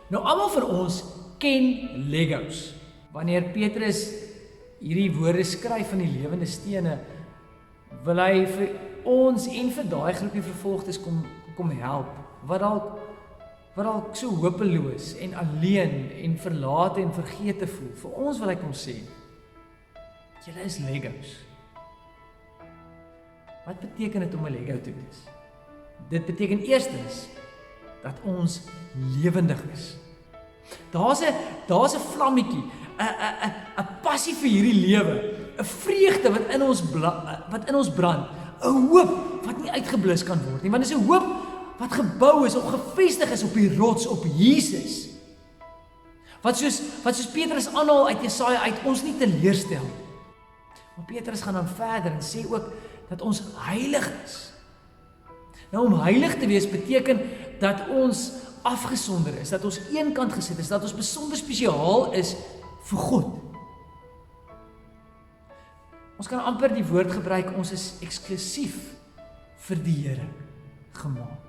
Nou, almal van ons ken Legos. Wanneer Petrus hierdie woorde skryf van die lewende stene, wil hy vir ons en vir daai groepie vervolgdes kom help, wat dalk so hopeloos en alleen en verlate en vergete voel. Vir ons wil hy kom sê, julle is Legos. Wat beteken dit om 'n Lego te wees? Dit beteken eerstens dat ons lewendig is. Daar's 'n vlammetjie, 'n passie vir hierdie lewe, 'n vreugde wat in ons brand, 'n hoop wat nie uitgeblus kan word nie, want dit is 'n hoop wat gebou is of gevestig is op die rots, op Jesus. Wat soos Petrus aanhaal uit Jesaja uit, ons nie teleurstel. Maar Petrus gaan dan verder en sê ook dat ons heilig is. Nou, om heilig te wees beteken dat ons afgesonder is, dat ons eenkant gesit is, dat ons besonder spesiaal is vir God. Ons kan amper die woord gebruik, ons is eksklusief vir die Here gemaak.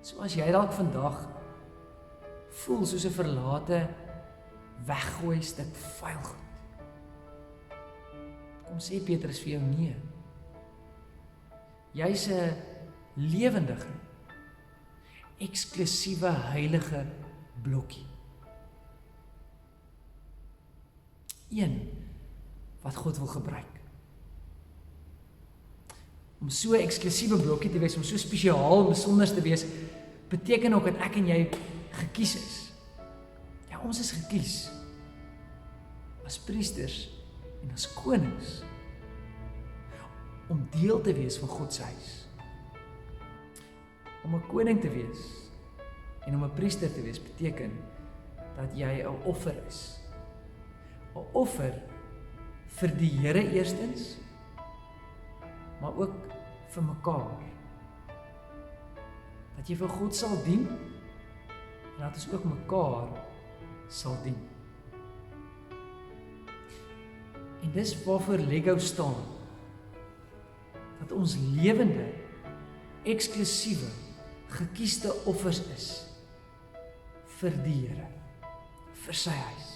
So as jy dalk vandag voel soos 'n verlate, weggooi stuk vuil goed, kom sê Petrus vir jou nee. Jy's 'n lewendige, eksklusiewe, heilige blokkie. Een wat God wil gebruik. Om so 'n eksklusiewe blokkie te wees, om so spesiaal en besonder te wees, beteken ook dat ek en jy gekies is. Ja, ons is gekies as priesters en as konings om deel te wees van God se huis. Om 'n koning te wees en om 'n priester te wees beteken dat jy 'n offer is. 'n Offer vir die Here eerstens, maar ook vir mekaar. Dat jy vir God sal dien en dat ons ook mekaar sal dien. En dis waarvoor Lego staan. Dat ons lewende, eksklusiewe, gekiesde offers is vir die Here, vir sy huis.